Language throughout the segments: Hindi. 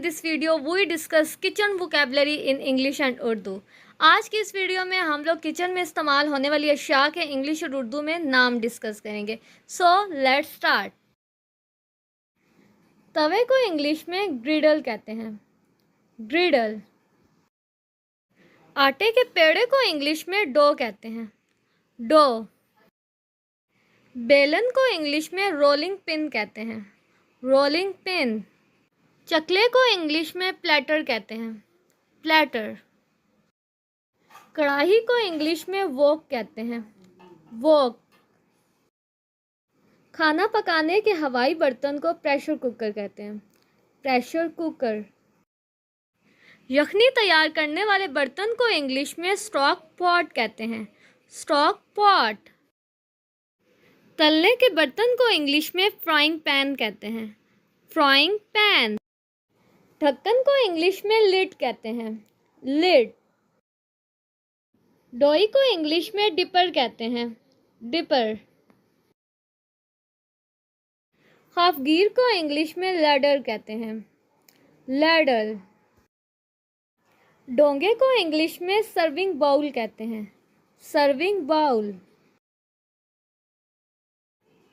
this video we discuss kitchen vocabulary in English and Urdu। आज की इस वीडियो में हम लोग किचन में इस्तेमाल होने वाली अशिया के इंग्लिश और उर्दू में नाम डिस्कस करेंगे। So let's start. तवे को इंग्लिश में ग्रिडल कहते हैं, ग्रिडल। आटे के पेड़े को इंग्लिश में डो कहते हैं, डो। बेलन को इंग्लिश में रोलिंग पिन कहते हैं, रोलिंग पिन। चकले को इंग्लिश में प्लेटर कहते हैं, प्लेटर। कढ़ाई को इंग्लिश में वोक कहते हैं, वोक। खाना पकाने के हवाई बर्तन को प्रेशर कुकर कहते हैं, प्रेशर कुकर। यखनी तैयार करने वाले बर्तन को इंग्लिश में स्टॉक पॉट कहते हैं, स्टॉक पॉट। तलने के बर्तन को इंग्लिश में फ्राइंग पैन कहते हैं, फ्राइंग पैन। ढक्कन को इंग्लिश में लिड कहते हैं, लिड। डोई को इंग्लिश में डिपर कहते हैं, डिपर। हाफ गियर को इंग्लिश में लैडर कहते हैं, लैडर। डोंगे को इंग्लिश में सर्विंग बाउल कहते हैं, सर्विंग बाउल।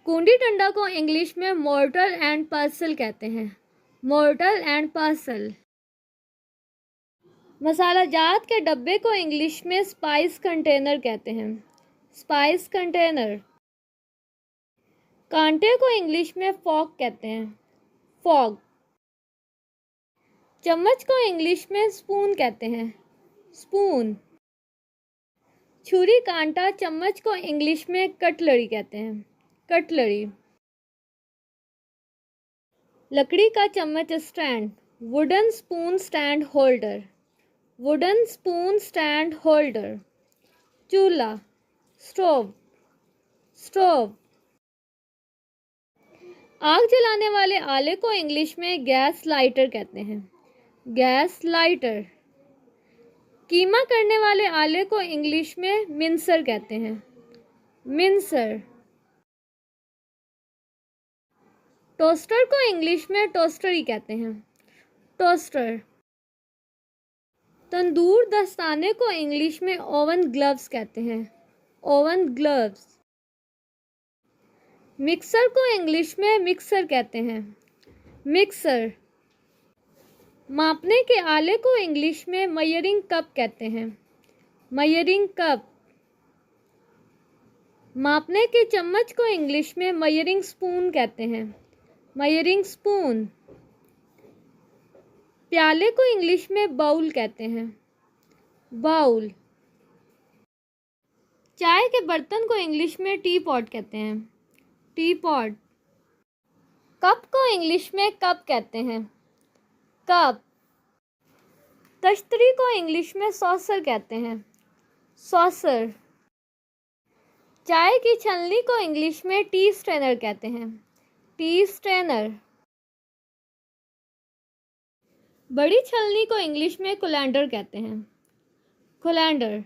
कुंडी डंडा को इंग्लिश में मोर्टर एंड पर्सल कहते हैं, मोर्टर एंड पर्सल। मसाला जात के डब्बे को इंग्लिश में स्पाइस कंटेनर कहते हैं, स्पाइस कंटेनर। कांटे को इंग्लिश में फॉक कहते हैं, फॉक। चम्मच को इंग्लिश में स्पून कहते हैं, स्पून। छुरी कांटा चम्मच को इंग्लिश में कटलरी कहते हैं, कटलरी। लकड़ी का चम्मच stand, wooden spoon stand holder, wooden spoon stand holder. चूल्हा, स्टोव, स्टोव। आग जलाने वाले आले को इंग्लिश में गैस लाइटर कहते हैं, गैस लाइटर। कीमा करने वाले आले को इंग्लिश में मिंसर कहते हैं, मिंसर। टोस्टर को इंग्लिश में टोस्टरी कहते हैं, टोस्टर। तंदूर दस्ताने को इंग्लिश में ओवन ग्लव्स कहते हैं, ओवन ग्लव्स। मिक्सर को इंग्लिश में मिक्सर कहते हैं, मिक्सर। मापने के आले को इंग्लिश में मेजरिंग कप कहते हैं, मेजरिंग कप। मापने के चम्मच को इंग्लिश में मेजरिंग स्पून कहते हैं, मेजरिंग स्पून। प्याले को इंग्लिश में बाउल कहते हैं, बाउल। चाय के बर्तन को इंग्लिश में टी पॉट कहते हैं, टी पॉट। कप को इंग्लिश में कप कहते हैं, कप। तश्तरी को इंग्लिश में सॉसर कहते हैं, सॉसर। चाय की छलनी को इंग्लिश में टी स्ट्रेनर कहते हैं, टी स्ट्रेनर। बड़ी छलनी को इंग्लिश में कोलैंडर कहते हैं, कोलैंडर।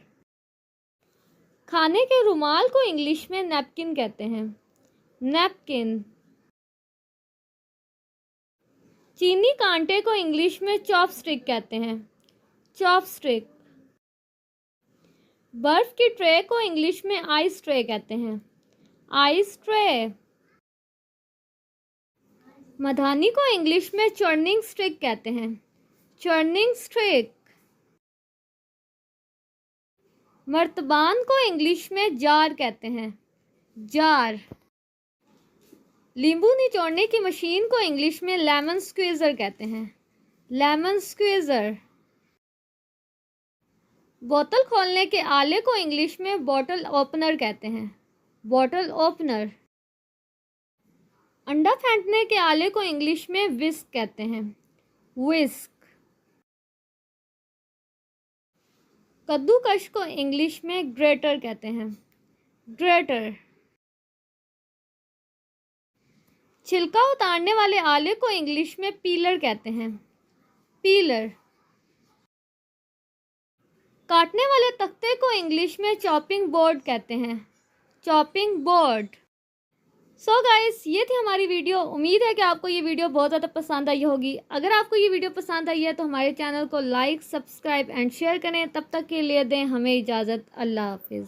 खाने के रुमाल को इंग्लिश में नैपकिन कहते हैं, नैपकिन। चीनी कांटे को इंग्लिश में चॉपस्टिक कहते हैं, चॉपस्टिक। बर्फ की ट्रे को इंग्लिश में आइस ट्रे कहते हैं, आइस ट्रे। मधानी को इंग्लिश में चर्निंग स्टिक कहते हैं, चर्निंग स्टिक। मर्तबान को इंग्लिश में जार कहते हैं, जार। नींबू निचोड़ने की मशीन को इंग्लिश में लेमन स्क्वीजर कहते हैं, लेमन स्क्वीजर। बोतल खोलने के आले को इंग्लिश में बॉटल ओपनर कहते हैं, बॉटल ओपनर। अंडा फेंटने के आले को इंग्लिश में विस्क कहते हैं, विस्क। कद्दूकश को इंग्लिश में ग्रेटर कहते हैं, ग्रेटर। छिलका उतारने वाले आले को इंग्लिश में पीलर कहते हैं, पीलर। काटने वाले तख्ते को इंग्लिश में चॉपिंग बोर्ड कहते हैं, चॉपिंग बोर्ड। सो गाइस, ये थी हमारी वीडियो। उम्मीद है कि आपको ये वीडियो बहुत ज़्यादा पसंद आई होगी। अगर आपको ये वीडियो पसंद आई है तो हमारे चैनल को लाइक, सब्सक्राइब एंड शेयर करें। तब तक के लिए दें हमें इजाज़त। अल्लाह हाफिज़।